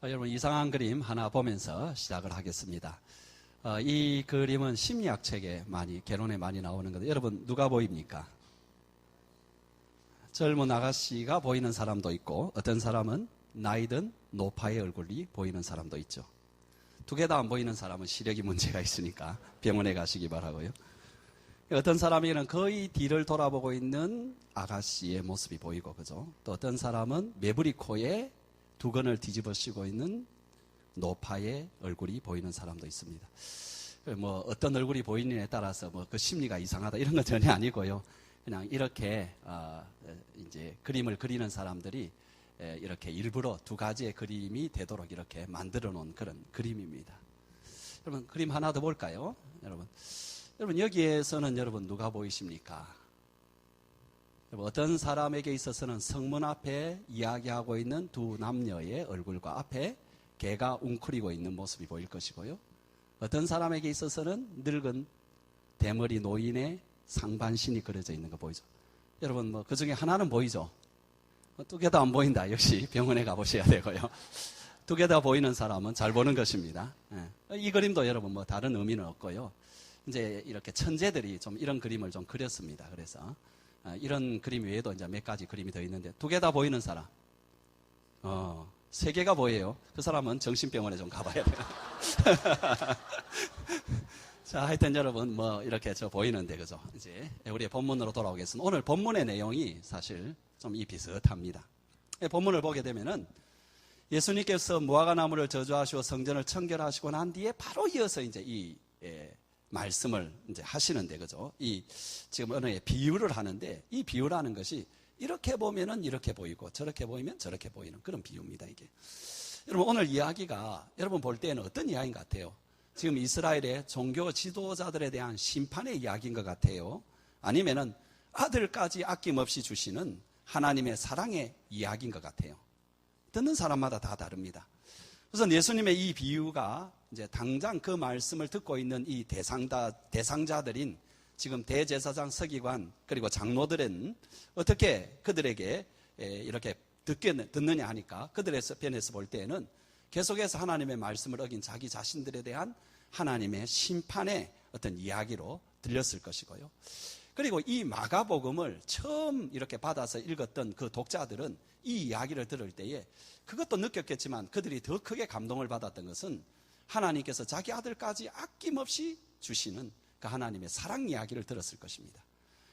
여러분 이상한 그림 하나 보면서 시작을 하겠습니다. 이 그림은 심리학 책에 개론에 많이 나오는 건데 여러분 누가 보입니까? 젊은 아가씨가 보이는 사람도 있고 어떤 사람은 나이든 노파의 얼굴이 보이는 사람도 있죠. 두 개 다 안 보이는 사람은 시력이 문제가 있으니까 병원에 가시기 바라고요. 어떤 사람에게는 거의 뒤를 돌아보고 있는 아가씨의 모습이 보이고, 그죠? 또 어떤 사람은 매부리 코에 두건을 뒤집어 씌고 있는 노파의 얼굴이 보이는 사람도 있습니다. 어떤 얼굴이 보이느냐에 따라서 그 심리가 이상하다 이런 건 전혀 아니고요. 그냥 이렇게 이제 그림을 그리는 사람들이 이렇게 일부러 두 가지의 그림이 되도록 이렇게 만들어 놓은 그런 그림입니다. 여러분 그림 하나 더 볼까요? 여러분 여기에서는 여러분 누가 보이십니까? 어떤 사람에게 있어서는 성문 앞에 이야기하고 있는 두 남녀의 얼굴과 앞에 개가 웅크리고 있는 모습이 보일 것이고요. 어떤 사람에게 있어서는 늙은 대머리 노인의 상반신이 그려져 있는 거 보이죠? 여러분 그 중에 하나는 보이죠? 두 개 다 안 보인다. 역시 병원에 가보셔야 되고요. 두 개 다 보이는 사람은 잘 보는 것입니다. 이 그림도 여러분 다른 의미는 없고요. 이제 이렇게 천재들이 좀 이런 그림을 좀 그렸습니다. 그래서 이런 그림 외에도 이제 몇 가지 그림이 더 있는데 두 개 다 보이는 사람, 세 개가 보여요. 그 사람은 정신병원에 좀 가봐야 돼요. 자, 하여튼 여러분 이렇게 보이는데 그죠? 이제 우리의 본문으로 돌아오겠습니다. 오늘 본문의 내용이 사실 좀 비슷합니다. 본문을 보게 되면은 예수님께서 무화과나무를 저주하시고 성전을 청결하시고 난 뒤에 바로 이어서 이제 이 말씀을 이제 하시는데, 그죠? 지금 언어의 비유를 하는데, 이 비유라는 것이 이렇게 보면은 이렇게 보이고, 저렇게 보이면 저렇게 보이는 그런 비유입니다, 이게. 여러분, 오늘 이야기가 여러분 볼 때는 어떤 이야기인 것 같아요? 지금 이스라엘의 종교 지도자들에 대한 심판의 이야기인 것 같아요? 아니면은 아들까지 아낌없이 주시는 하나님의 사랑의 이야기인 것 같아요? 듣는 사람마다 다 다릅니다. 그래서 예수님의 이 비유가 이제 당장 그 말씀을 듣고 있는 이 대상자들인 지금 대제사장 서기관 그리고 장로들은 어떻게 그들에게 이렇게 듣느냐 하니까 그들의 편에서 볼 때에는 계속해서 하나님의 말씀을 어긴 자기 자신들에 대한 하나님의 심판의 어떤 이야기로 들렸을 것이고요. 그리고 이 마가복음을 처음 이렇게 받아서 읽었던 그 독자들은 이 이야기를 들을 때에 그것도 느꼈겠지만 그들이 더 크게 감동을 받았던 것은 하나님께서 자기 아들까지 아낌없이 주시는 그 하나님의 사랑 이야기를 들었을 것입니다.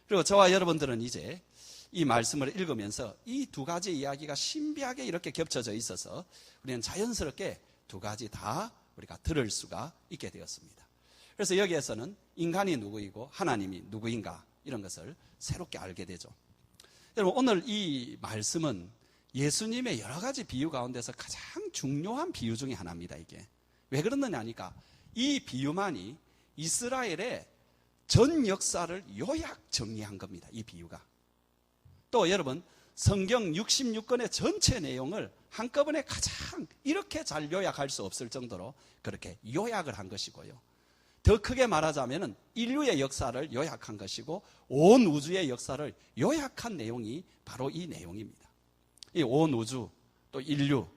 그리고 저와 여러분들은 이제 이 말씀을 읽으면서 이 두 가지 이야기가 신비하게 이렇게 겹쳐져 있어서 우리는 자연스럽게 두 가지 다 우리가 들을 수가 있게 되었습니다. 그래서 여기에서는 인간이 누구이고 하나님이 누구인가 이런 것을 새롭게 알게 되죠. 여러분 오늘 이 말씀은 예수님의 여러 가지 비유 가운데서 가장 중요한 비유 중에 하나입니다. 이게 왜 그러느냐 하니까 이 비유만이 이스라엘의 전 역사를 요약 정리한 겁니다. 이 비유가. 또 여러분 성경 66권의 전체 내용을 한꺼번에 가장 이렇게 잘 요약할 수 없을 정도로 그렇게 요약을 한 것이고요. 더 크게 말하자면 인류의 역사를 요약한 것이고 온 우주의 역사를 요약한 내용이 바로 이 내용입니다. 이 온 우주 또 인류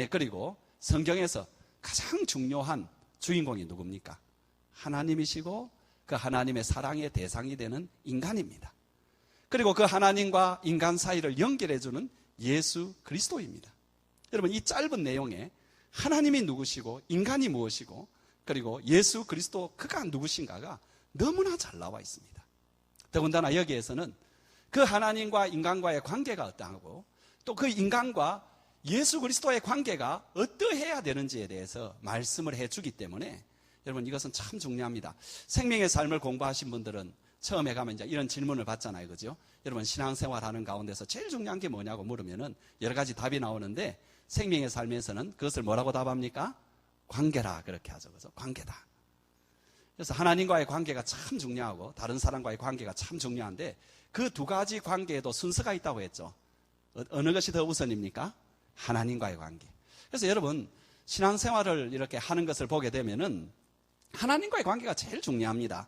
그리고 성경에서 가장 중요한 주인공이 누굽니까? 하나님이시고 그 하나님의 사랑의 대상이 되는 인간입니다. 그리고 그 하나님과 인간 사이를 연결해주는 예수 그리스도입니다. 여러분 이 짧은 내용에 하나님이 누구시고 인간이 무엇이고 그리고 예수 그리스도 그가 누구신가가 너무나 잘 나와 있습니다. 더군다나 여기에서는 그 하나님과 인간과의 관계가 어떠하고 또 그 인간과 예수 그리스도의 관계가 어떠해야 되는지에 대해서 말씀을 해주기 때문에 여러분 이것은 참 중요합니다. 생명의 삶을 공부하신 분들은 처음에 가면 이제 이런 질문을 받잖아요. 그죠? 여러분 신앙생활 하는 가운데서 제일 중요한 게 뭐냐고 물으면은 여러 가지 답이 나오는데 생명의 삶에서는 그것을 뭐라고 답합니까? 관계라 그렇게 하죠. 그죠? 관계다. 그래서 하나님과의 관계가 참 중요하고 다른 사람과의 관계가 참 중요한데 그 두 가지 관계에도 순서가 있다고 했죠. 어느 것이 더 우선입니까? 하나님과의 관계. 그래서 여러분 신앙생활을 이렇게 하는 것을 보게 되면은 하나님과의 관계가 제일 중요합니다.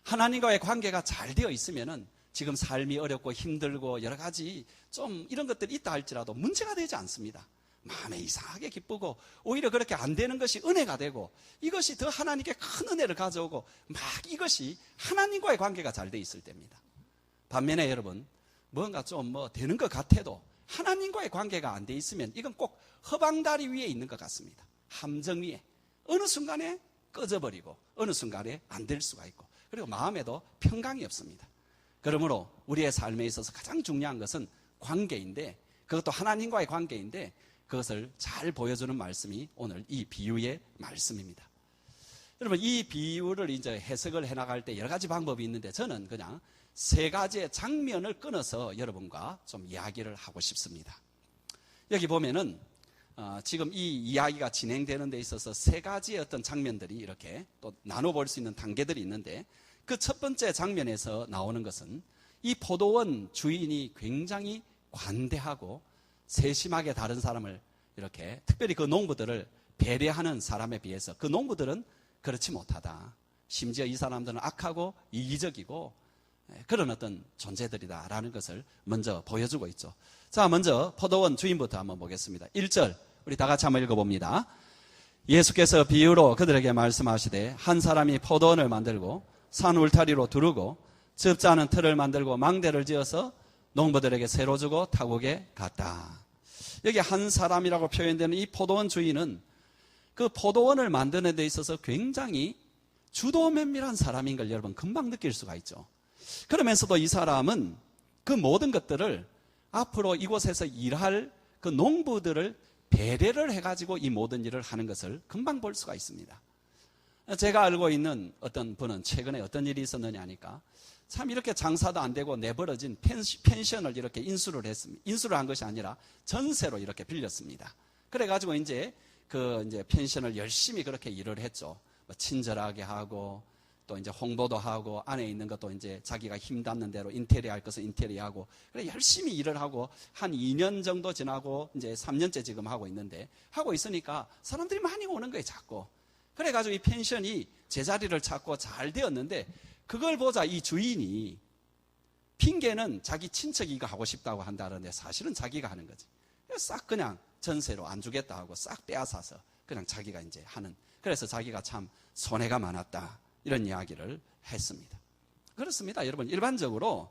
하나님과의 관계가 잘 되어 있으면은 지금 삶이 어렵고 힘들고 여러 가지 좀 이런 것들이 있다 할지라도 문제가 되지 않습니다. 마음에 이상하게 기쁘고 오히려 그렇게 안 되는 것이 은혜가 되고 이것이 더 하나님께 큰 은혜를 가져오고 막 이것이 하나님과의 관계가 잘 돼 있을 때입니다. 반면에 여러분 뭔가 좀 뭐 되는 것 같아도 하나님과의 관계가 안 돼 있으면 이건 꼭 허방다리 위에 있는 것 같습니다. 함정 위에 어느 순간에 꺼져버리고 어느 순간에 안 될 수가 있고 그리고 마음에도 평강이 없습니다. 그러므로 우리의 삶에 있어서 가장 중요한 것은 관계인데 그것도 하나님과의 관계인데 그것을 잘 보여주는 말씀이 오늘 이 비유의 말씀입니다. 여러분 이 비유를 이제 해석을 해나갈 때 여러 가지 방법이 있는데 저는 그냥 세 가지의 장면을 끊어서 여러분과 좀 이야기를 하고 싶습니다. 여기 보면은 지금 이 이야기가 진행되는 데 있어서 세 가지의 어떤 장면들이 이렇게 또 나눠볼 수 있는 단계들이 있는데 그 첫 번째 장면에서 나오는 것은 이 포도원 주인이 굉장히 관대하고 세심하게 다른 사람을 이렇게 특별히 그 농부들을 배려하는 사람에 비해서 그 농부들은 그렇지 못하다. 심지어 이 사람들은 악하고 이기적이고 그런 어떤 존재들이다라는 것을 먼저 보여주고 있죠. 자, 먼저 포도원 주인부터 한번 보겠습니다. 1절 우리 다 같이 한번 읽어봅니다. 예수께서 비유로 그들에게 말씀하시되 한 사람이 포도원을 만들고 산 울타리로 두르고 즙자는 틀을 만들고 망대를 지어서 농부들에게 새로 주고 타국에 갔다. 여기 한 사람이라고 표현되는 이 포도원 주인은 그 포도원을 만드는 데 있어서 굉장히 주도 면밀한 사람인 걸 여러분 금방 느낄 수가 있죠. 그러면서도 이 사람은 그 모든 것들을 앞으로 이곳에서 일할 그 농부들을 배려를 해가지고 이 모든 일을 하는 것을 금방 볼 수가 있습니다. 제가 알고 있는 어떤 분은 최근에 어떤 일이 있었느냐 하니까 참 이렇게 장사도 안 되고 내버려진 펜션을 이렇게 인수를 했습니다. 인수를 한 것이 아니라 전세로 이렇게 빌렸습니다. 그래가지고 이제 펜션을 열심히 그렇게 일을 했죠. 뭐 친절하게 하고 또 이제 홍보도 하고 안에 있는 것도 이제 자기가 힘 닿는 대로 인테리어 할 것은 인테리어 하고 그래 열심히 일을 하고 한 2년 정도 지나고 이제 3년째 지금 하고 있는데 하고 있으니까 사람들이 많이 오는 거예요, 자꾸. 그래가지고 이 펜션이 제자리를 찾고 잘 되었는데 그걸 보자 이 주인이 핑계는 자기 친척이 이거 하고 싶다고 한다는데 사실은 자기가 하는 거지. 싹 그냥 전세로 안 주겠다 하고 싹 빼앗아서 그냥 자기가 이제 하는. 그래서 자기가 참 손해가 많았다. 이런 이야기를 했습니다. 그렇습니다. 여러분 일반적으로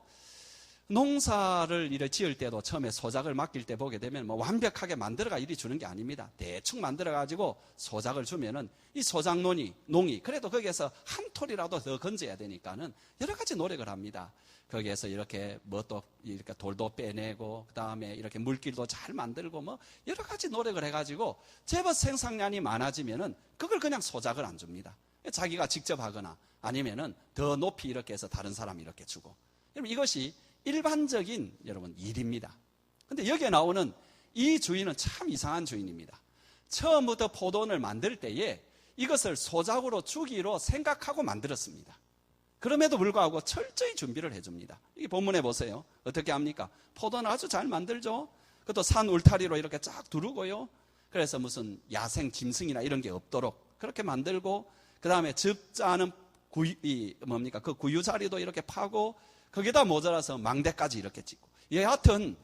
농사를 이렇게 지을 때도 처음에 소작을 맡길 때 보게 되면 뭐 완벽하게 만들어가 이리 주는 게 아닙니다. 대충 만들어가지고 소작을 주면은 이 소작농이 그래도 거기에서 한 톨이라도 더 건져야 되니까는 여러 가지 노력을 합니다. 거기에서 이렇게 이렇게 돌도 빼내고 그 다음에 이렇게 물길도 잘 만들고 뭐 여러 가지 노력을 해가지고 제법 생산량이 많아지면은 그걸 그냥 소작을 안 줍니다. 자기가 직접 하거나 아니면은 더 높이 이렇게 해서 다른 사람이 이렇게 주고. 여러분 이것이 일반적인 여러분 일입니다. 근데 여기에 나오는 이 주인은 참 이상한 주인입니다. 처음부터 포도원을 만들 때에 이것을 소작으로 주기로 생각하고 만들었습니다. 그럼에도 불구하고 철저히 준비를 해줍니다. 이 본문에 보세요. 어떻게 합니까? 포도는 아주 잘 만들죠. 그것도 산 울타리로 이렇게 쫙 두르고요. 그래서 무슨 야생 짐승이나 이런 게 없도록 그렇게 만들고 그 다음에 즙자는 그 구유자리도 이렇게 파고 거기다 모자라서 망대까지 이렇게 짓고 여하튼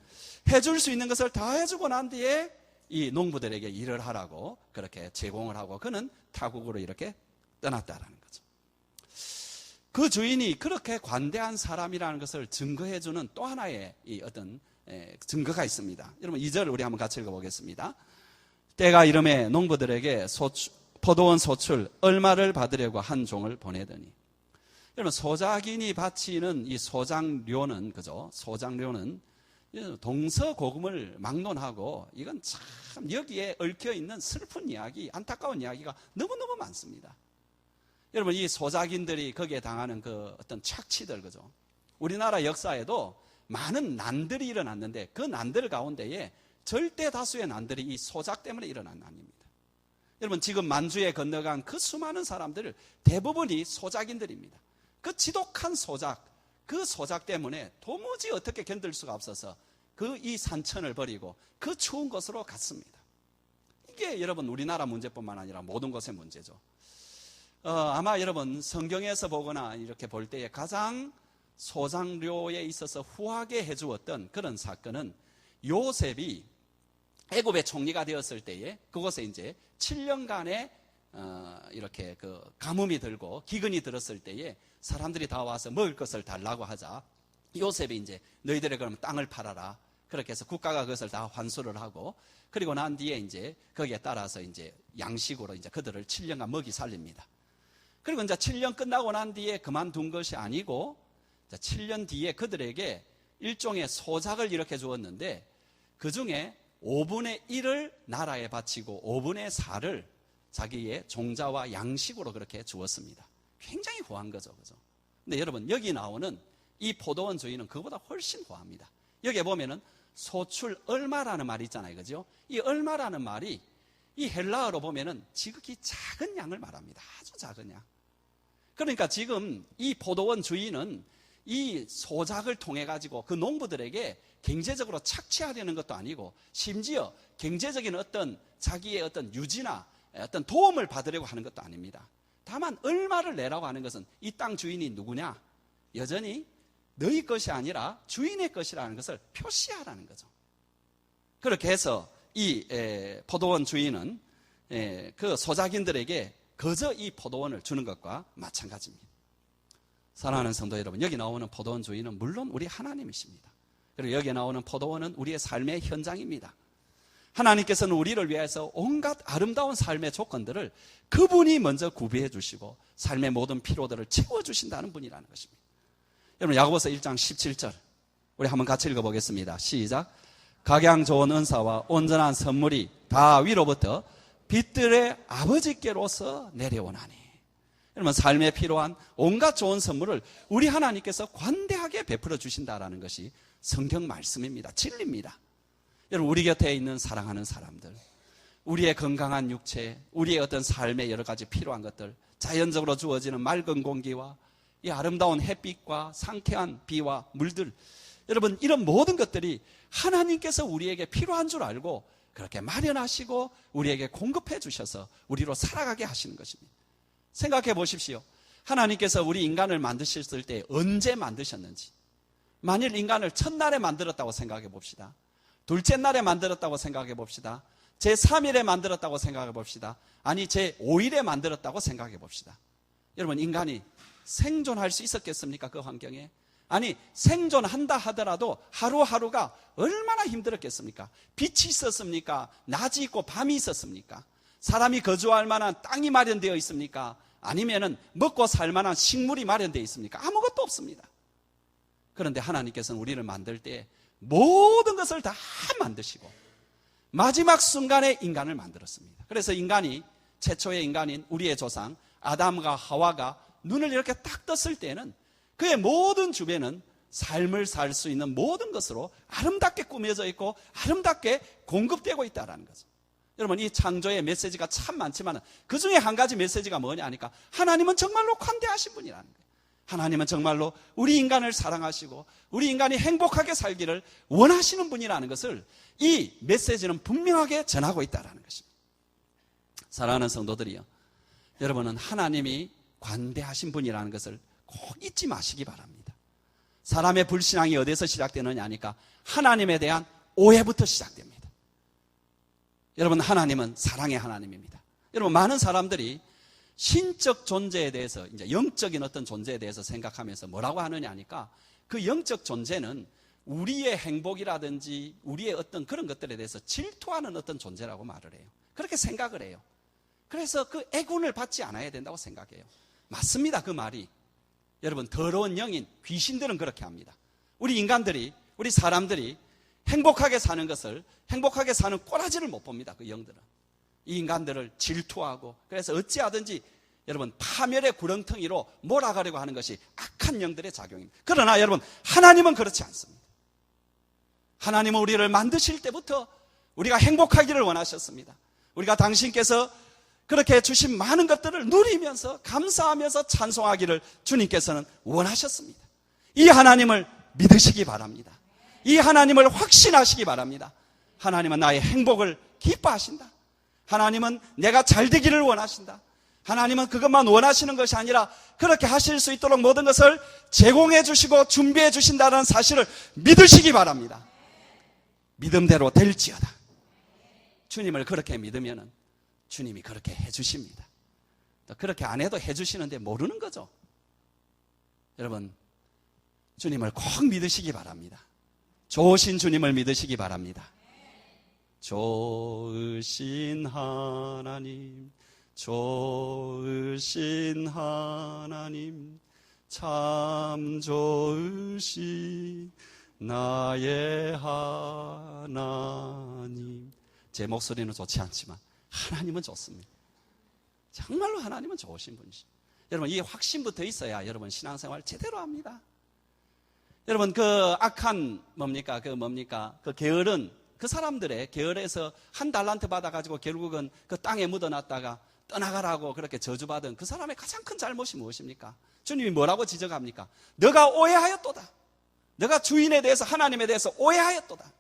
해줄 수 있는 것을 다 해주고 난 뒤에 이 농부들에게 일을 하라고 그렇게 제공을 하고 그는 타국으로 이렇게 떠났다라는 거죠. 그 주인이 그렇게 관대한 사람이라는 것을 증거해주는 또 하나의 이 어떤 증거가 있습니다. 여러분 2절 우리 한번 같이 읽어보겠습니다. 때가 이름에 농부들에게 포도원 소출 얼마를 받으려고 한 종을 보내더니 여러분 소작인이 바치는 이 소작료는 그죠? 소작료는 동서고금을 막론하고 이건 참 여기에 얽혀 있는 슬픈 이야기, 안타까운 이야기가 너무너무 많습니다. 여러분 이 소작인들이 거기에 당하는 그 어떤 착취들 그죠? 우리나라 역사에도 많은 난들이 일어났는데 그 난들 가운데에 절대 다수의 난들이 이 소작 때문에 일어난 난입니다. 여러분 지금 만주에 건너간 그 수많은 사람들 대부분이 소작인들입니다. 그 지독한 소작, 그 소작 때문에 도무지 어떻게 견딜 수가 없어서 그 이 산천을 버리고 그 추운 곳으로 갔습니다. 이게 여러분 우리나라 문제뿐만 아니라 모든 곳의 문제죠. 아마 여러분 성경에서 보거나 이렇게 볼 때에 가장 소작료에 있어서 후하게 해주었던 그런 사건은 요셉이 애굽의 총리가 되었을 때에 그곳에 이제 7년간의 이렇게 그 가뭄이 들고 기근이 들었을 때에 사람들이 다 와서 먹을 것을 달라고 하자 요셉이 이제 너희들의 그러면 땅을 팔아라. 그렇게 해서 국가가 그것을 다 환수를 하고 그리고 난 뒤에 이제 거기에 따라서 이제 양식으로 이제 그들을 7년간 먹이 살립니다. 그리고 이제 7년 끝나고 난 뒤에 그만둔 것이 아니고 7년 뒤에 그들에게 일종의 소작을 이렇게 주었는데 그 중에 5분의 1을 나라에 바치고 5분의 4를 자기의 종자와 양식으로 그렇게 주었습니다. 굉장히 후한 거죠. 그죠? 근데 여러분, 여기 나오는 이 포도원 주인은 그거보다 훨씬 후합니다. 여기에 보면은 소출 얼마라는 말이 있잖아요. 그죠? 이 얼마라는 말이 이 헬라어로 보면은 지극히 작은 양을 말합니다. 아주 작은 양. 그러니까 지금 이 포도원 주인은 이 소작을 통해 가지고 그 농부들에게 경제적으로 착취하려는 것도 아니고 심지어 경제적인 어떤 자기의 어떤 유지나 어떤 도움을 받으려고 하는 것도 아닙니다. 다만 얼마를 내라고 하는 것은 이 땅 주인이 누구냐? 여전히 너희 것이 아니라 주인의 것이라는 것을 표시하라는 거죠. 그렇게 해서 이 포도원 주인은 그 소작인들에게 거저 이 포도원을 주는 것과 마찬가지입니다. 사랑하는 성도 여러분, 여기 나오는 포도원 주인은 물론 우리 하나님이십니다. 그리고 여기 나오는 포도원은 우리의 삶의 현장입니다. 하나님께서는 우리를 위해서 온갖 아름다운 삶의 조건들을 그분이 먼저 구비해 주시고 삶의 모든 피로들을 채워주신다는 분이라는 것입니다. 여러분, 야고보서 1장 17절 우리 한번 같이 읽어보겠습니다. 시작. 각양 좋은 은사와 온전한 선물이 다 위로부터 빛들의 아버지께로서 내려오나니. 여러분, 삶에 필요한 온갖 좋은 선물을 우리 하나님께서 관대하게 베풀어 주신다라는 것이 성경 말씀입니다. 진리입니다. 여러분, 우리 곁에 있는 사랑하는 사람들, 우리의 건강한 육체, 우리의 어떤 삶에 여러 가지 필요한 것들, 자연적으로 주어지는 맑은 공기와 이 아름다운 햇빛과 상쾌한 비와 물들, 여러분, 이런 모든 것들이 하나님께서 우리에게 필요한 줄 알고 그렇게 마련하시고 우리에게 공급해 주셔서 우리로 살아가게 하시는 것입니다. 생각해 보십시오. 하나님께서 우리 인간을 만드셨을 때 언제 만드셨는지. 만일 인간을 첫날에 만들었다고 생각해 봅시다. 둘째 날에 만들었다고 생각해 봅시다. 제3일에 만들었다고 생각해 봅시다. 아니, 제5일에 만들었다고 생각해 봅시다. 여러분, 인간이 생존할 수 있었겠습니까? 그 환경에? 아니, 생존한다 하더라도 하루하루가 얼마나 힘들었겠습니까? 빛이 있었습니까? 낮이 있고 밤이 있었습니까? 사람이 거주할 만한 땅이 마련되어 있습니까? 아니면은 먹고 살 만한 식물이 마련되어 있습니까? 아무것도 없습니다. 그런데 하나님께서는 우리를 만들 때 모든 것을 다 만드시고 마지막 순간에 인간을 만들었습니다. 그래서 인간이, 최초의 인간인 우리의 조상 아담과 하와가 눈을 이렇게 딱 떴을 때는 그의 모든 주변은 삶을 살 수 있는 모든 것으로 아름답게 꾸며져 있고 아름답게 공급되고 있다는 거죠. 여러분, 이 창조의 메시지가 참 많지만 그 중에 한 가지 메시지가 뭐냐 하니까 하나님은 정말로 관대하신 분이라는 거예요. 하나님은 정말로 우리 인간을 사랑하시고 우리 인간이 행복하게 살기를 원하시는 분이라는 것을 이 메시지는 분명하게 전하고 있다는 것입니다. 사랑하는 성도들이요, 여러분은 하나님이 관대하신 분이라는 것을 꼭 잊지 마시기 바랍니다. 사람의 불신앙이 어디서 시작되느냐 하니까 하나님에 대한 오해부터 시작됩니다. 여러분, 하나님은 사랑의 하나님입니다. 여러분, 많은 사람들이 신적 존재에 대해서, 이제 영적인 어떤 존재에 대해서 생각하면서 뭐라고 하느냐 하니까 그 영적 존재는 우리의 행복이라든지 우리의 어떤 그런 것들에 대해서 질투하는 어떤 존재라고 말을 해요. 그렇게 생각을 해요. 그래서 그 애군을 받지 않아야 된다고 생각해요. 맞습니다, 그 말이. 여러분, 더러운 영인 귀신들은 그렇게 합니다. 우리 인간들이, 우리 사람들이 행복하게 사는 것을, 행복하게 사는 꼬라지를 못 봅니다. 그 영들은 이 인간들을 질투하고, 그래서 어찌하든지 여러분 파멸의 구렁텅이로 몰아가려고 하는 것이 악한 영들의 작용입니다. 그러나 여러분, 하나님은 그렇지 않습니다. 하나님은 우리를 만드실 때부터 우리가 행복하기를 원하셨습니다. 우리가 당신께서 그렇게 주신 많은 것들을 누리면서 감사하면서 찬송하기를 주님께서는 원하셨습니다. 이 하나님을 믿으시기 바랍니다. 이 하나님을 확신하시기 바랍니다. 하나님은 나의 행복을 기뻐하신다. 하나님은 내가 잘 되기를 원하신다. 하나님은 그것만 원하시는 것이 아니라 그렇게 하실 수 있도록 모든 것을 제공해 주시고 준비해 주신다는 사실을 믿으시기 바랍니다. 믿음대로 될지어다. 주님을 그렇게 믿으면은 주님이 그렇게 해주십니다. 또 그렇게 안 해도 해주시는데 모르는 거죠. 여러분, 주님을 꼭 믿으시기 바랍니다. 좋으신 주님을 믿으시기 바랍니다. 좋으신 하나님, 좋으신 하나님, 참 좋으신 나의 하나님. 제 목소리는 좋지 않지만 하나님은 좋습니다. 정말로 하나님은 좋으신 분이십니다. 여러분, 이 확신부터 있어야 여러분 신앙생활 제대로 합니다. 여러분, 그 악한 그 게으른 그 사람들의 게을에서 한 달란트 받아가지고 결국은 그 땅에 묻어놨다가 떠나가라고 그렇게 저주받은 그 사람의 가장 큰 잘못이 무엇입니까? 주님이 뭐라고 지적합니까? 너가 오해하였도다. 너가 주인에 대해서, 하나님에 대해서 오해하였도다.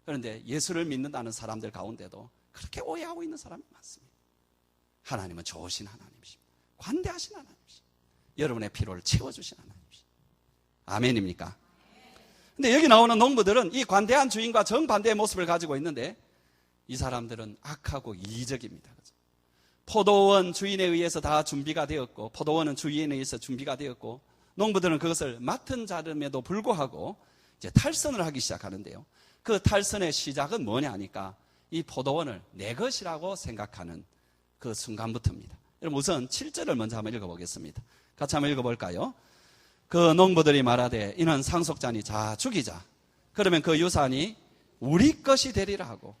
그런데 예수를 믿는다는 사람들 가운데도 그렇게 오해하고 있는 사람이 많습니다. 하나님은 좋으신 하나님이십니다. 관대하신 하나님이십니다. 여러분의 필요를 채워주신 하나님이십니다. 아멘입니까? 근데 여기 나오는 농부들은 이 관대한 주인과 정반대의 모습을 가지고 있는데 이 사람들은 악하고 이기적입니다. 포도원 주인에 의해서 다 준비가 되었고, 포도원은 주인에 의해서 준비가 되었고, 농부들은 그것을 맡은 자름에도 불구하고 이제 탈선을 하기 시작하는데요. 그 탈선의 시작은 뭐냐 하니까 이 포도원을 내 것이라고 생각하는 그 순간부터입니다. 여러분, 우선 7절을 먼저 한번 읽어보겠습니다. 같이 한번 읽어볼까요? 그 농부들이 말하되 이는 상속자니 자 죽이자. 그러면 그 유산이 우리 것이 되리라 하고.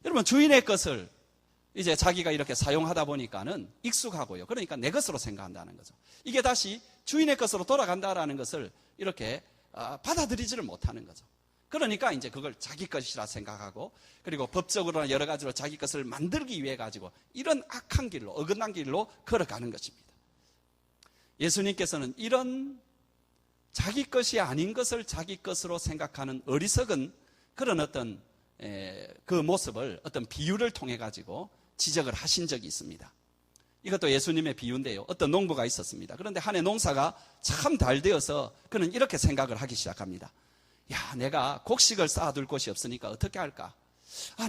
여러분, 주인의 것을 이제 자기가 이렇게 사용하다 보니까는 익숙하고요. 그러니까 내 것으로 생각한다는 거죠. 이게 다시 주인의 것으로 돌아간다라는 것을 이렇게 받아들이지를 못하는 거죠. 그러니까 이제 그걸 자기 것이라 생각하고, 그리고 법적으로나 여러 가지로 자기 것을 만들기 위해 가지고 이런 악한 길로, 어긋난 길로 걸어가는 것입니다. 예수님께서는 이런 자기 것이 아닌 것을 자기 것으로 생각하는 어리석은 그런 어떤 그 모습을 어떤 비유를 통해 가지고 지적을 하신 적이 있습니다. 이것도 예수님의 비유인데요. 어떤 농부가 있었습니다. 그런데 한 해 농사가 참 잘 되어서 그는 이렇게 생각을 하기 시작합니다. 야, 내가 곡식을 쌓아둘 곳이 없으니까 어떻게 할까?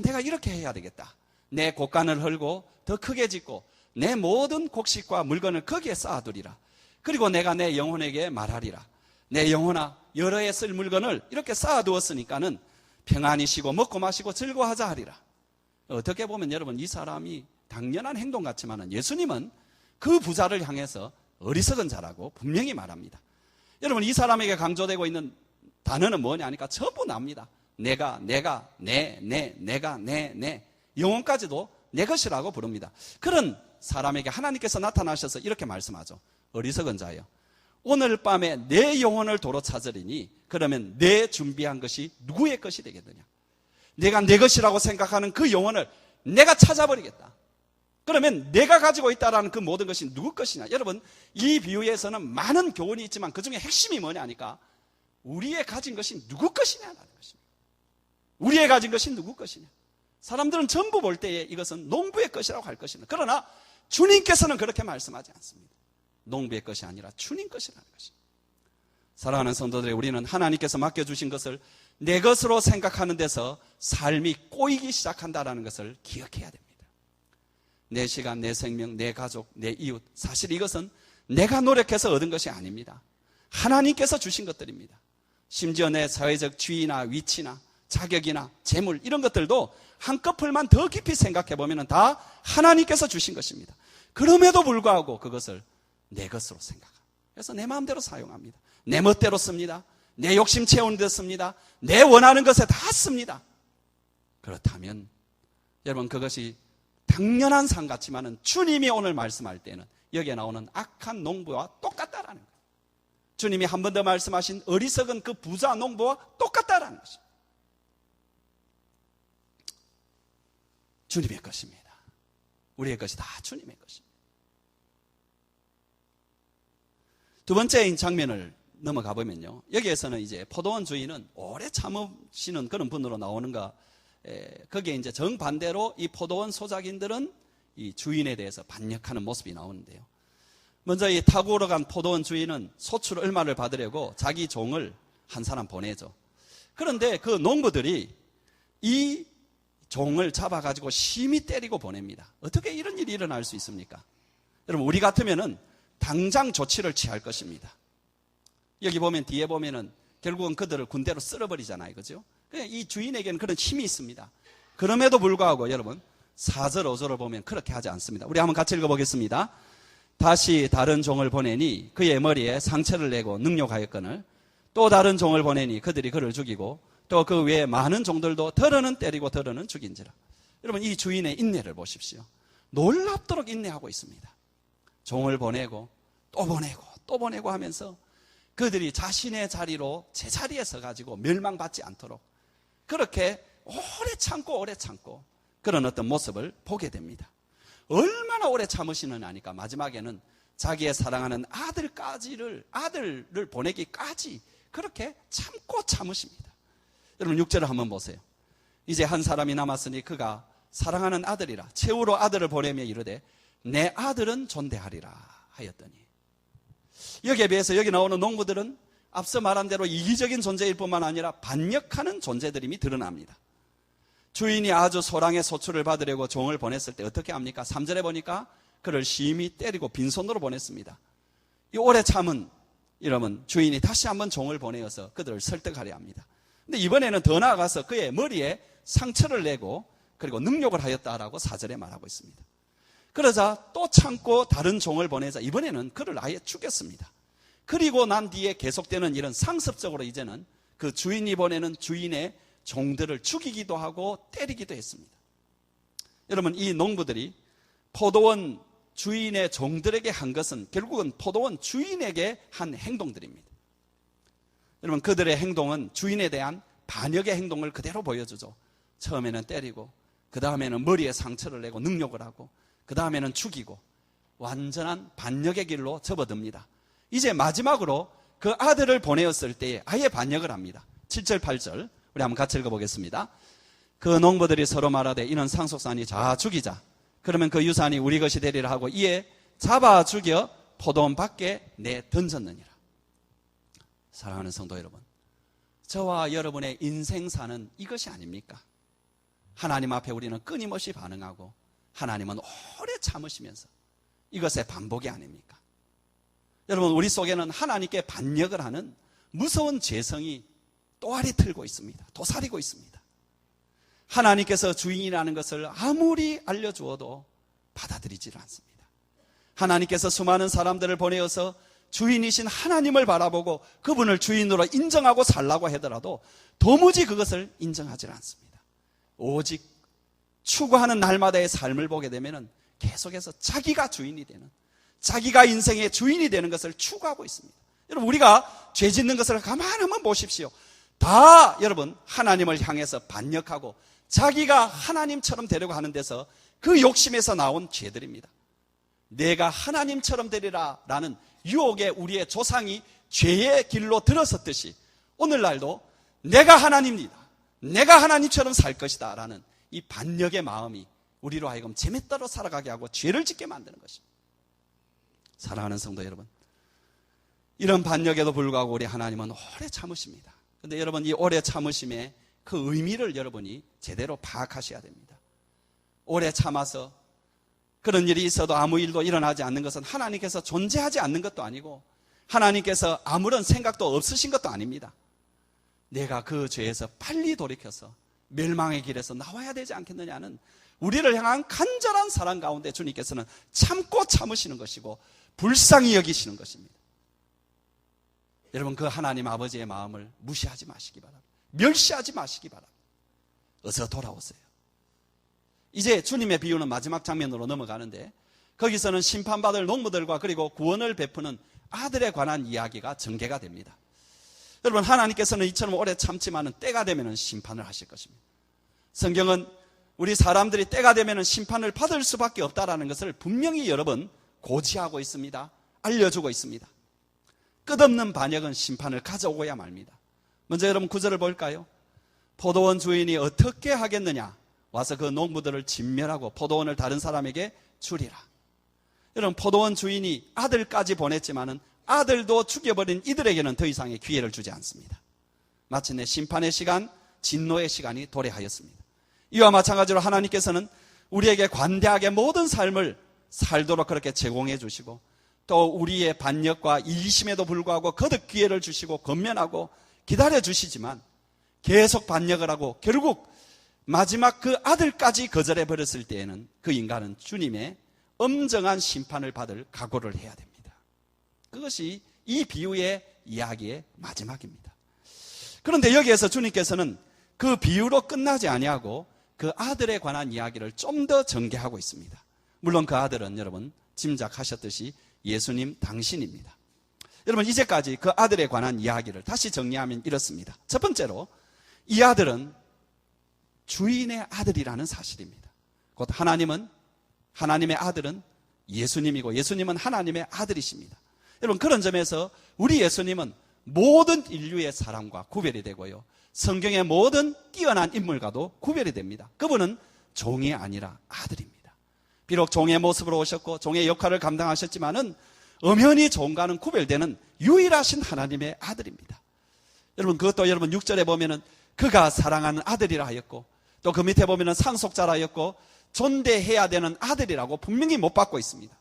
내가 이렇게 해야 되겠다. 내 곡간을 헐고 더 크게 짓고 내 모든 곡식과 물건을 거기에 쌓아두리라. 그리고 내가 내 영혼에게 말하리라. 내 영혼아, 여러 해 쓸 물건을 이렇게 쌓아두었으니까는 평안히 쉬고 먹고 마시고 즐거워하자 하리라. 어떻게 보면 여러분, 이 사람이 당연한 행동 같지만은 예수님은 그 부자를 향해서 어리석은 자라고 분명히 말합니다. 여러분, 이 사람에게 강조되고 있는 단어는 뭐냐 하니까 전부 납니다. 내가, 내. 영혼까지도 내 것이라고 부릅니다. 그런 사람에게 하나님께서 나타나셔서 이렇게 말씀하죠. 어리석은 자여, 오늘 밤에 내 영혼을 도로 찾으리니 그러면 내 준비한 것이 누구의 것이 되겠느냐? 내가 내 것이라고 생각하는 그 영혼을 내가 찾아버리겠다. 그러면 내가 가지고 있다라는 그 모든 것이 누구 것이냐? 여러분, 이 비유에서는 많은 교훈이 있지만 그 중에 핵심이 뭐냐 하니까 우리의 가진 것이 누구 것이냐라는 것입니다. 우리의 가진 것이 누구 것이냐? 사람들은 전부 볼 때에 이것은 농부의 것이라고 할 것입니다. 그러나 주님께서는 그렇게 말씀하지 않습니다. 농부의 것이 아니라 주님 것이라는 것입니다. 사랑하는 성도들이, 우리는 하나님께서 맡겨주신 것을 내 것으로 생각하는 데서 삶이 꼬이기 시작한다는 것을 기억해야 됩니다. 내 시간, 내 생명, 내 가족, 내 이웃, 사실 이것은 내가 노력해서 얻은 것이 아닙니다. 하나님께서 주신 것들입니다. 심지어 내 사회적 지위나 위치나 자격이나 재물, 이런 것들도 한꺼풀만 더 깊이 생각해 보면 다 하나님께서 주신 것입니다. 그럼에도 불구하고 그것을 내 것으로 생각합니다. 그래서 내 마음대로 사용합니다. 내 멋대로 씁니다. 내 욕심 채우는 데 씁니다. 내 원하는 것에 다 씁니다. 그렇다면 여러분, 그것이 당연한 삶 같지만은 주님이 오늘 말씀할 때는 여기에 나오는 악한 농부와 똑같다라는 거예요. 주님이 한 번 더 말씀하신 어리석은 그 부자 농부와 똑같다라는 것입니다. 주님의 것입니다. 우리의 것이 다 주님의 것입니다. 두 번째 장면을 넘어가 보면요, 여기에서는 이제 포도원 주인은 오래 참으시는 그런 분으로 나오는가, 거기에 이제 정반대로 이 포도원 소작인들은 이 주인에 대해서 반역하는 모습이 나오는데요. 먼저 이 타고 오러간 포도원 주인은 소출 얼마를 받으려고 자기 종을 한 사람 보내죠. 그런데 그 농부들이 이 종을 잡아가지고 심히 때리고 보냅니다. 어떻게 이런 일이 일어날 수 있습니까? 여러분, 우리 같으면은 당장 조치를 취할 것입니다. 여기 보면, 뒤에 보면은 결국은 그들을 군대로 쓸어버리잖아요. 그죠? 이 주인에게는 그런 힘이 있습니다. 그럼에도 불구하고 여러분, 4절, 5절을 보면 그렇게 하지 않습니다. 우리 한번 같이 읽어보겠습니다. 다시 다른 종을 보내니 그의 머리에 상처를 내고 능욕하였거늘 또 다른 종을 보내니 그들이 그를 죽이고 또 그 외에 많은 종들도 더러는 때리고 더러는 죽인지라. 여러분, 이 주인의 인내를 보십시오. 놀랍도록 인내하고 있습니다. 종을 보내고 또 보내고 또 보내고 하면서 그들이 자신의 자리로 제자리에 서가지고 멸망받지 않도록 그렇게 오래 참고 그런 어떤 모습을 보게 됩니다. 얼마나 오래 참으시느냐 하니까 마지막에는 자기의 사랑하는 아들을 보내기까지 그렇게 참고 참으십니다. 여러분, 6절을 한번 보세요. 이제 한 사람이 남았으니 그가 사랑하는 아들이라 최후로 아들을 보내며 이르되 내 아들은 존대하리라 하였더니, 여기에 비해서 여기 나오는 농부들은 앞서 말한 대로 이기적인 존재일 뿐만 아니라 반역하는 존재들임이 드러납니다. 주인이 아주 소랑의 소출을 받으려고 종을 보냈을 때 어떻게 합니까? 3절에 보니까 그를 심히 때리고 빈손으로 보냈습니다. 이 오래 참은 여러분, 주인이 다시 한번 종을 보내어서 그들을 설득하려 합니다. 근데 이번에는 더 나아가서 그의 머리에 상처를 내고 그리고 능욕을 하였다라고 4절에 말하고 있습니다. 그러자 또 참고 다른 종을 보내자 이번에는 그를 아예 죽였습니다. 그리고 난 뒤에 계속되는 일은 상습적으로 이제는 그 주인이 보내는 주인의 종들을 죽이기도 하고 때리기도 했습니다. 여러분, 이 농부들이 포도원 주인의 종들에게 한 것은 결국은 포도원 주인에게 한 행동들입니다. 여러분, 그들의 행동은 주인에 대한 반역의 행동을 그대로 보여주죠. 처음에는 때리고, 그 다음에는 머리에 상처를 내고 능욕을 하고, 그 다음에는 죽이고, 완전한 반역의 길로 접어듭니다. 이제 마지막으로 그 아들을 보내었을 때에 아예 반역을 합니다. 7절, 8절 우리 한번 같이 읽어보겠습니다. 그 농부들이 서로 말하되 이는 상속산이 자 죽이자. 그러면 그 유산이 우리 것이 되리라 하고 이에 잡아 죽여 포도원 밖에 내 던졌느니라. 사랑하는 성도 여러분, 저와 여러분의 인생사는 이것이 아닙니까? 하나님 앞에 우리는 끊임없이 반응하고 하나님은 오래 참으시면서 이것의 반복이 아닙니까? 여러분, 우리 속에는 하나님께 반역을 하는 무서운 죄성이 또아리 틀고 있습니다. 도사리고 있습니다. 하나님께서 주인이라는 것을 아무리 알려주어도 받아들이지를 않습니다. 하나님께서 수많은 사람들을 보내어서 주인이신 하나님을 바라보고 그분을 주인으로 인정하고 살라고 하더라도 도무지 그것을 인정하지 않습니다. 오직 추구하는 날마다의 삶을 보게 되면 계속해서 자기가 주인이 되는, 자기가 인생의 주인이 되는 것을 추구하고 있습니다. 여러분, 우리가 죄 짓는 것을 가만히 한번 보십시오. 다 여러분 하나님을 향해서 반역하고 자기가 하나님처럼 되려고 하는 데서 그 욕심에서 나온 죄들입니다. 내가 하나님처럼 되리라 라는 유혹에 우리의 조상이 죄의 길로 들어섰듯이 오늘날도 내가 하나님이다, 내가 하나님처럼 살 것이다 라는 이 반역의 마음이 우리로 하여금 제멋대로 살아가게 하고 죄를 짓게 만드는 것입니다. 사랑하는 성도 여러분, 이런 반역에도 불구하고 우리 하나님은 오래 참으십니다. 그런데 여러분, 이 오래 참으심의 그 의미를 여러분이 제대로 파악하셔야 됩니다. 오래 참아서 그런 일이 있어도 아무 일도 일어나지 않는 것은 하나님께서 존재하지 않는 것도 아니고 하나님께서 아무런 생각도 없으신 것도 아닙니다. 내가 그 죄에서 빨리 돌이켜서 멸망의 길에서 나와야 되지 않겠느냐는 우리를 향한 간절한 사랑 가운데 주님께서는 참고 참으시는 것이고 불쌍히 여기시는 것입니다. 여러분, 그 하나님 아버지의 마음을 무시하지 마시기 바랍니다. 멸시하지 마시기 바랍니다. 어서 돌아오세요. 이제 주님의 비유는 마지막 장면으로 넘어가는데 거기서는 심판받을 농부들과 그리고 구원을 베푸는 아들에 관한 이야기가 전개가 됩니다. 여러분, 하나님께서는 이처럼 오래 참지만은 때가 되면 심판을 하실 것입니다. 성경은 우리 사람들이 때가 되면 심판을 받을 수밖에 없다는 것을 분명히 여러 번 고지하고 있습니다. 알려주고 있습니다. 끝없는 반역은 심판을 가져오고야 말입니다. 먼저 여러분 9절을 볼까요? 포도원 주인이 어떻게 하겠느냐? 와서 그 농부들을 진멸하고 포도원을 다른 사람에게 주리라. 여러분, 포도원 주인이 아들까지 보냈지만은 아들도 죽여버린 이들에게는 더 이상의 기회를 주지 않습니다. 마침내 심판의 시간, 진노의 시간이 도래하였습니다. 이와 마찬가지로 하나님께서는 우리에게 관대하게 모든 삶을 살도록 그렇게 제공해 주시고, 또 우리의 반역과 이기심에도 불구하고 거듭 기회를 주시고 권면하고 기다려 주시지만, 계속 반역을 하고 결국 마지막 그 아들까지 거절해 버렸을 때에는 그 인간은 주님의 엄정한 심판을 받을 각오를 해야 됩니다. 그것이 이 비유의 이야기의 마지막입니다. 그런데 여기에서 주님께서는 그 비유로 끝나지 아니하고 그 아들에 관한 이야기를 좀 더 전개하고 있습니다. 물론 그 아들은 여러분 짐작하셨듯이 예수님 당신입니다. 여러분, 이제까지 그 아들에 관한 이야기를 다시 정리하면 이렇습니다. 첫 번째로, 이 아들은 주인의 아들이라는 사실입니다. 곧 하나님의 아들은 예수님이고 예수님은 하나님의 아들이십니다. 여러분, 그런 점에서 우리 예수님은 모든 인류의 사람과 구별이 되고요, 성경의 모든 뛰어난 인물과도 구별이 됩니다. 그분은 종이 아니라 아들입니다. 비록 종의 모습으로 오셨고 종의 역할을 감당하셨지만은 엄연히 종과는 구별되는 유일하신 하나님의 아들입니다. 여러분, 그것도 여러분 6절에 보면은 그가 사랑하는 아들이라 하였고, 또 그 밑에 보면은 상속자라 하였고, 존대해야 되는 아들이라고 분명히 못 받고 있습니다.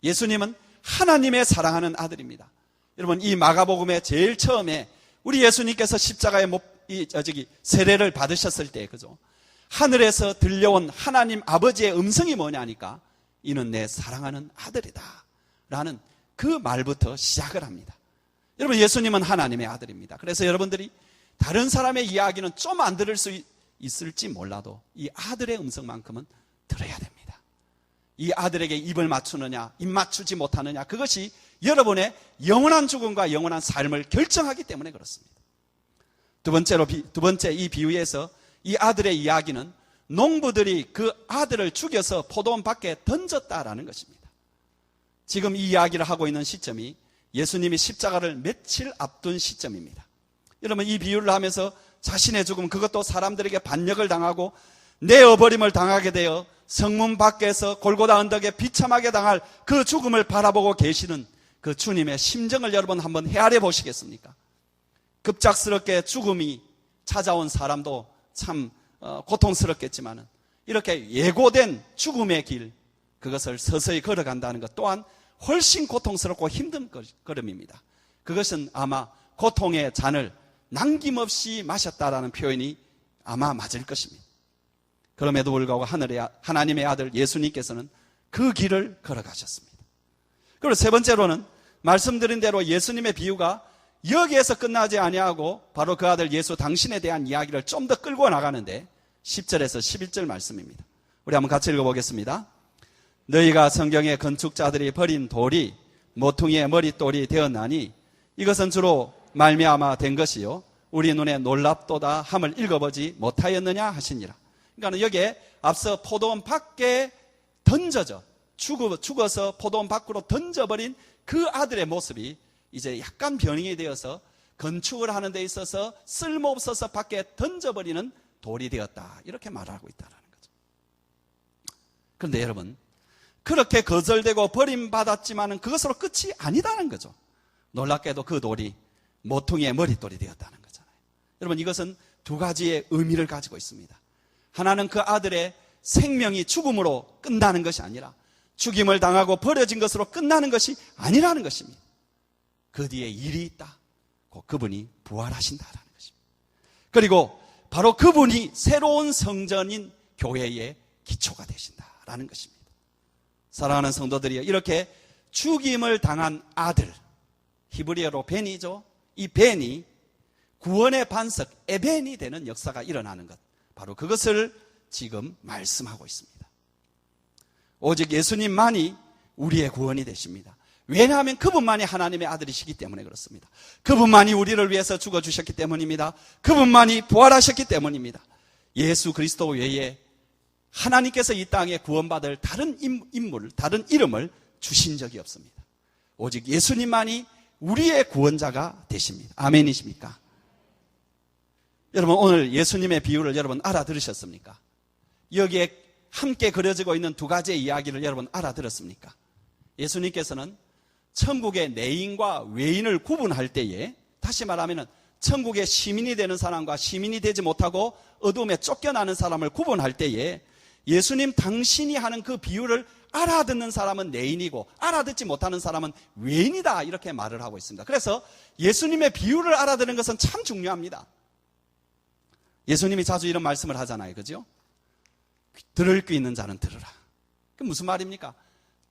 예수님은 하나님의 사랑하는 아들입니다. 여러분, 이 마가복음의 제일 처음에 우리 예수님께서 십자가에 세례를 받으셨을 때, 그죠? 하늘에서 들려온 하나님 아버지의 음성이 뭐냐니까, 이는 내 사랑하는 아들이다 라는 그 말부터 시작을 합니다. 여러분, 예수님은 하나님의 아들입니다. 그래서 여러분들이 다른 사람의 이야기는 좀 안 들을 수 있을지 몰라도 이 아들의 음성만큼은 들어야 됩니다. 이 아들에게 입을 맞추느냐, 입 맞추지 못하느냐, 그것이 여러분의 영원한 죽음과 영원한 삶을 결정하기 때문에 그렇습니다. 두 번째 이 비유에서 이 아들의 이야기는 농부들이 그 아들을 죽여서 포도원 밖에 던졌다라는 것입니다. 지금 이 이야기를 하고 있는 시점이 예수님이 십자가를 며칠 앞둔 시점입니다. 여러분, 이 비유를 하면서 자신의 죽음, 그것도 사람들에게 반역을 당하고 내어버림을 당하게 되어 성문 밖에서 골고다 언덕에 비참하게 당할 그 죽음을 바라보고 계시는 그 주님의 심정을 여러분 한번 헤아려 보시겠습니까? 급작스럽게 죽음이 찾아온 사람도 참 고통스럽겠지만, 이렇게 예고된 죽음의 길, 그것을 서서히 걸어간다는 것 또한 훨씬 고통스럽고 힘든 걸음입니다. 그것은 아마 고통의 잔을 남김없이 마셨다라는 표현이 아마 맞을 것입니다. 그럼에도 불구하고 하나님의 아들 예수님께서는 그 길을 걸어가셨습니다. 그리고 세 번째로는 말씀드린 대로 예수님의 비유가 여기에서 끝나지 아니하고 바로 그 아들 예수 당신에 대한 이야기를 좀 더 끌고 나가는데 10절에서 11절 말씀입니다. 우리 한번 같이 읽어보겠습니다. 너희가 성경의 건축자들이 버린 돌이 모퉁이의 머릿돌이 되었나니 이것은 주로 말미암아 된 것이요 우리 눈에 놀랍도다 함을 읽어보지 못하였느냐 하시니라. 그러니까 여기에 앞서 포도원 밖에 던져져 죽어서 포도원 밖으로 던져버린 그 아들의 모습이 이제 약간 변형이 되어서 건축을 하는 데 있어서 쓸모없어서 밖에 던져버리는 돌이 되었다, 이렇게 말하고 있다는 거죠. 그런데 여러분, 그렇게 거절되고 버림받았지만 그것으로 끝이 아니다는 거죠. 놀랍게도 그 돌이 모퉁이의 머릿돌이 되었다는 거잖아요. 여러분, 이것은 두 가지의 의미를 가지고 있습니다. 하나는 그 아들의 생명이 죽음으로 끝나는 것이 아니라 죽임을 당하고 버려진 것으로 끝나는 것이 아니라는 것입니다. 그 뒤에 일이 있다. 그분이 부활하신다라는 것입니다. 그리고 바로 그분이 새로운 성전인 교회의 기초가 되신다라는 것입니다. 사랑하는 성도들이여, 이렇게 죽임을 당한 아들, 히브리어로 벤이죠. 이 벤이 구원의 반석 에벤이 되는 역사가 일어나는 것, 바로 그것을 지금 말씀하고 있습니다. 오직 예수님만이 우리의 구원이 되십니다. 왜냐하면 그분만이 하나님의 아들이시기 때문에 그렇습니다. 그분만이 우리를 위해서 죽어주셨기 때문입니다. 그분만이 부활하셨기 때문입니다. 예수 그리스도 외에 하나님께서 이 땅에 구원받을 다른 인물, 다른 이름을 주신 적이 없습니다. 오직 예수님만이 우리의 구원자가 되십니다. 아멘이십니까? 여러분, 오늘 예수님의 비유를 여러분 알아들으셨습니까? 여기에 함께 그려지고 있는 두 가지의 이야기를 여러분 알아들었습니까? 예수님께서는 천국의 내인과 외인을 구분할 때에, 다시 말하면 천국의 시민이 되는 사람과 시민이 되지 못하고 어둠에 쫓겨나는 사람을 구분할 때에 예수님 당신이 하는 그 비유를 알아듣는 사람은 내인이고 알아듣지 못하는 사람은 외인이다, 이렇게 말을 하고 있습니다. 그래서 예수님의 비유를 알아듣는 것은 참 중요합니다. 예수님이 자주 이런 말씀을 하잖아요. 그죠? 들을 귀 있는 자는 들으라. 그 무슨 말입니까?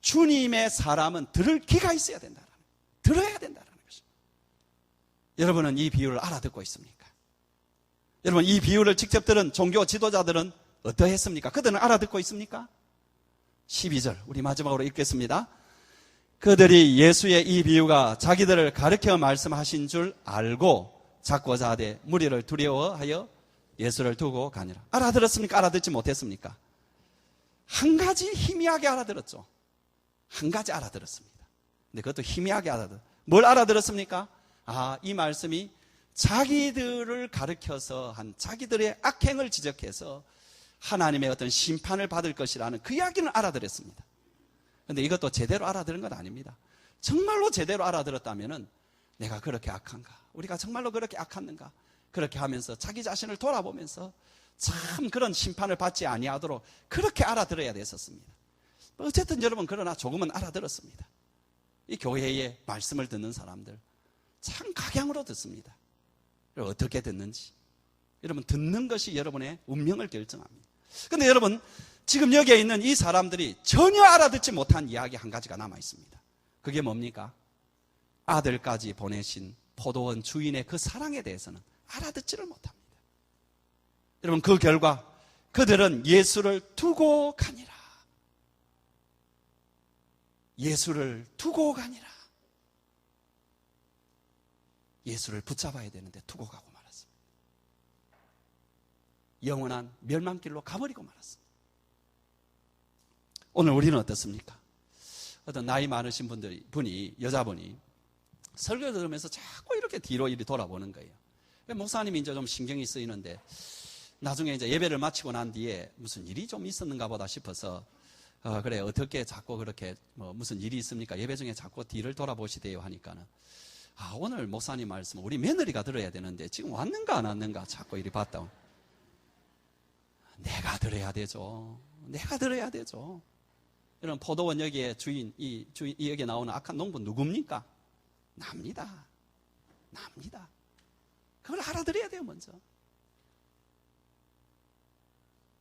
주님의 사람은 들을 귀가 있어야 된다. 들어야 된다는 것입니다. 여러분은 이 비유를 알아듣고 있습니까? 여러분, 이 비유를 직접 들은 종교 지도자들은 어떠했습니까? 그들은 알아듣고 있습니까? 12절 우리 마지막으로 읽겠습니다. 그들이 예수의 이 비유가 자기들을 가르쳐 말씀하신 줄 알고 작고자 하되 무리를 두려워하여 예수를 두고 가니라. 알아들었습니까? 알아듣지 못했습니까? 한 가지 희미하게 알아들었죠. 한 가지 알아들었습니다. 근데 그것도 희미하게 알아들었어요. 뭘 알아들었습니까? 이 말씀이 자기들을 가르쳐서 한 자기들의 악행을 지적해서 하나님의 어떤 심판을 받을 것이라는 그 이야기는 알아들었습니다. 그런데 이것도 제대로 알아들은 건 아닙니다. 정말로 제대로 알아들었다면은 내가 그렇게 악한가? 우리가 정말로 그렇게 악했는가? 그렇게 하면서 자기 자신을 돌아보면서 참 그런 심판을 받지 아니하도록 그렇게 알아들어야 됐었습니다. 어쨌든 여러분, 그러나 조금은 알아들었습니다. 이 교회의 말씀을 듣는 사람들 참 각양으로 듣습니다. 어떻게 듣는지, 여러분, 듣는 것이 여러분의 운명을 결정합니다. 그런데 여러분, 지금 여기에 있는 이 사람들이 전혀 알아듣지 못한 이야기 한 가지가 남아 있습니다. 그게 뭡니까? 아들까지 보내신 포도원 주인의 그 사랑에 대해서는 알아듣지를 못합니다. 여러분, 그 결과 그들은 예수를 두고 가니라. 예수를 두고 가니라. 예수를 붙잡아야 되는데 두고 가고 말았습니다. 영원한 멸망길로 가버리고 말았습니다. 오늘 우리는 어떻습니까? 어떤 나이 많으신 여자분이 설교 들으면서 자꾸 이렇게 뒤로 이리 돌아보는 거예요. 목사님이 이제 좀 신경이 쓰이는데 나중에 이제 예배를 마치고 난 뒤에 무슨 일이 좀 있었는가 보다 싶어서 그래, 어떻게 자꾸 그렇게 무슨 일이 있습니까? 예배 중에 자꾸 뒤를 돌아보시대요 하니까는 오늘 목사님 말씀 우리 며느리가 들어야 되는데 지금 왔는가 안 왔는가 자꾸 이리 봤다. 내가 들어야 되죠. 내가 들어야 되죠. 이런 포도원 여기에 이 여기에 나오는 악한 농부 누굽니까? 납니다. 그걸 알아들어야 돼요, 먼저.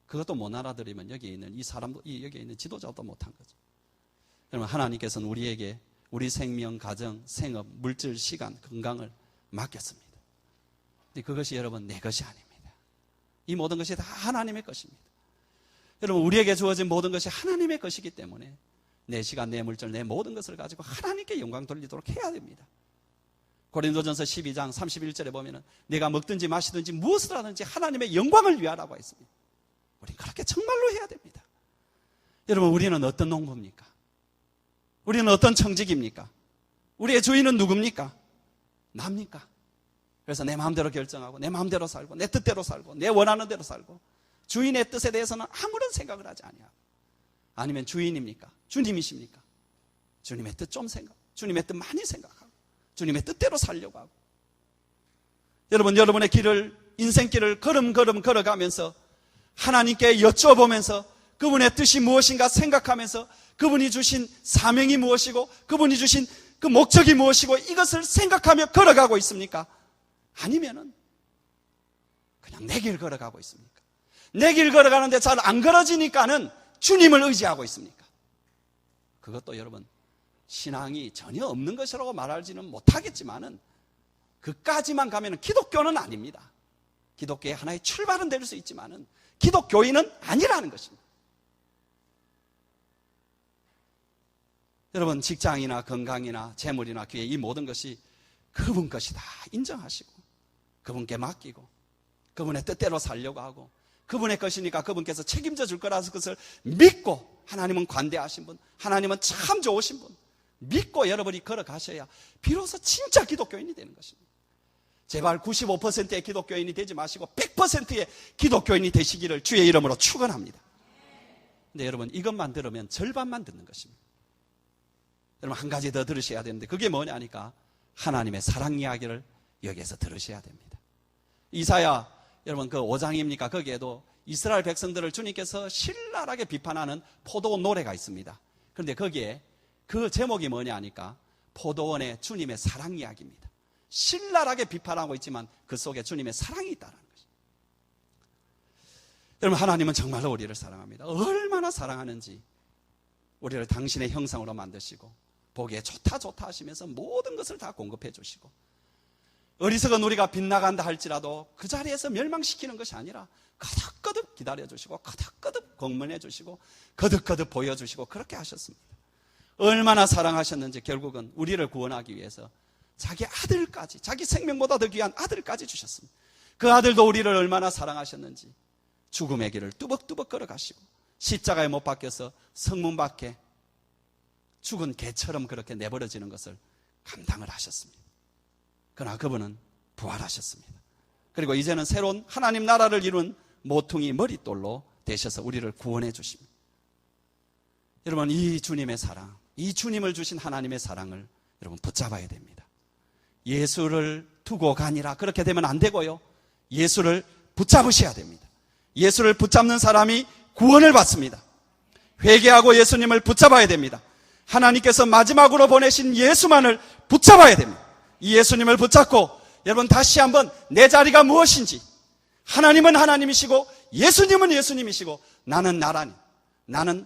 그것도 못 알아들으면 여기에 있는 이 사람도, 여기에 있는 지도자도 못한 거죠. 여러분, 하나님께서는 우리에게 우리 생명, 가정, 생업, 물질, 시간, 건강을 맡겼습니다. 근데 그것이 여러분 내 것이 아닙니다. 이 모든 것이 다 하나님의 것입니다. 여러분, 우리에게 주어진 모든 것이 하나님의 것이기 때문에 내 시간, 내 물질, 내 모든 것을 가지고 하나님께 영광 돌리도록 해야 됩니다. 고린도전서 12장 31절에 보면은 내가 먹든지 마시든지 무엇을 하든지 하나님의 영광을 위하라고 했습니다. 우리는 그렇게 정말로 해야 됩니다. 여러분, 우리는 어떤 농부입니까? 우리는 어떤 청직입니까? 우리의 주인은 누굽니까? 납니까? 그래서 내 마음대로 결정하고 내 마음대로 살고 내 뜻대로 살고 내 원하는 대로 살고 주인의 뜻에 대해서는 아무런 생각을 하지 아니하고, 아니면 주인입니까? 주님이십니까? 주님의 뜻 좀 생각, 주님의 뜻 많이 생각하고 주님의 뜻대로 살려고 하고, 여러분의 길을, 인생길을 걸음걸음 걸어가면서 하나님께 여쭤보면서 그분의 뜻이 무엇인가 생각하면서 그분이 주신 사명이 무엇이고 그분이 주신 그 목적이 무엇이고 이것을 생각하며 걸어가고 있습니까? 아니면은 그냥 내 길 걸어가고 있습니까? 내 길 걸어가는데 잘 안 걸어지니까는 주님을 의지하고 있습니까? 그것도 여러분, 신앙이 전혀 없는 것이라고 말하지는 못하겠지만은 그까지만 가면은 기독교는 아닙니다. 기독교의 하나의 출발은 될 수 있지만은 기독교인은 아니라는 것입니다. 여러분, 직장이나 건강이나 재물이나 기회, 이 모든 것이 그분 것이다 인정하시고 그분께 맡기고 그분의 뜻대로 살려고 하고 그분의 것이니까 그분께서 책임져 줄 거라서 그것을 믿고, 하나님은 관대하신 분, 하나님은 참 좋으신 분 믿고 여러분이 걸어가셔야 비로소 진짜 기독교인이 되는 것입니다. 제발 95%의 기독교인이 되지 마시고 100%의 기독교인이 되시기를 주의 이름으로 축원합니다. 근데 여러분, 이것만 들으면 절반만 듣는 것입니다. 여러분, 한 가지 더 들으셔야 되는데 그게 뭐냐니까 하나님의 사랑 이야기를 여기에서 들으셔야 됩니다. 이사야 여러분 그 5장입니까? 거기에도 이스라엘 백성들을 주님께서 신랄하게 비판하는 포도원 노래가 있습니다. 그런데 거기에 그 제목이 뭐냐 하니까 포도원의 주님의 사랑 이야기입니다. 신랄하게 비판하고 있지만 그 속에 주님의 사랑이 있다는 것입니다. 여러분 하나님은 정말로 우리를 사랑합니다. 얼마나 사랑하는지 우리를 당신의 형상으로 만드시고 보기에 좋다 하시면서 모든 것을 다 공급해 주시고 어리석은 우리가 빗나간다 할지라도 그 자리에서 멸망시키는 것이 아니라 거듭거듭 기다려주시고 거듭거듭 공문해 주시고 거듭거듭 보여주시고 그렇게 하셨습니다. 얼마나 사랑하셨는지 결국은 우리를 구원하기 위해서 자기 아들까지, 자기 생명보다 더 귀한 아들까지 주셨습니다. 그 아들도 우리를 얼마나 사랑하셨는지 죽음의 길을 뚜벅뚜벅 걸어가시고 십자가에 못 박혀서 성문 밖에 죽은 개처럼 그렇게 내버려지는 것을 감당을 하셨습니다. 그러나 그분은 부활하셨습니다. 그리고 이제는 새로운 하나님 나라를 이룬 모퉁이 머릿돌로 되셔서 우리를 구원해 주십니다. 여러분 이 주님의 사랑, 이 주님을 주신 하나님의 사랑을 여러분 붙잡아야 됩니다. 예수를 두고 가니라 그렇게 되면 안 되고요. 예수를 붙잡으셔야 됩니다. 예수를 붙잡는 사람이 구원을 받습니다. 회개하고 예수님을 붙잡아야 됩니다. 하나님께서 마지막으로 보내신 예수만을 붙잡아야 됩니다. 이 예수님을 붙잡고 여러분 다시 한번 내 자리가 무엇인지, 하나님은 하나님이시고 예수님은 예수님이시고 나는 나라니, 나는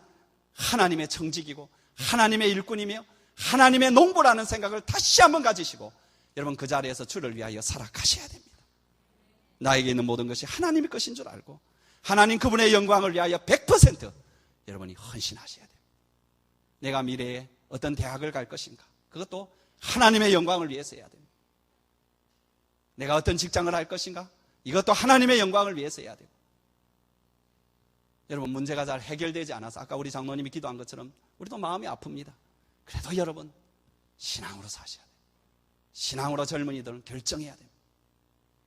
하나님의 청직이고 하나님의 일꾼이며 하나님의 농부라는 생각을 다시 한번 가지시고 여러분 그 자리에서 주를 위하여 살아가셔야 됩니다. 나에게 있는 모든 것이 하나님의 것인 줄 알고 하나님 그분의 영광을 위하여 100% 여러분이 헌신하셔야 됩니다. 내가 미래에 어떤 대학을 갈 것인가, 그것도 하나님의 영광을 위해서 해야 됩니다. 내가 어떤 직장을 할 것인가, 이것도 하나님의 영광을 위해서 해야 되고. 여러분 문제가 잘 해결되지 않아서 아까 우리 장로님이 기도한 것처럼 우리도 마음이 아픕니다. 그래도 여러분 신앙으로 사셔야 돼요. 신앙으로 젊은이들은 결정해야 됩니다.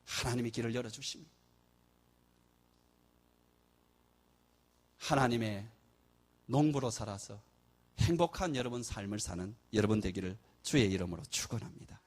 하나님이 길을 열어주십니다. 하나님의 농부로 살아서 행복한 여러분 삶을 사는 여러분 되기를 주의 이름으로 축원합니다.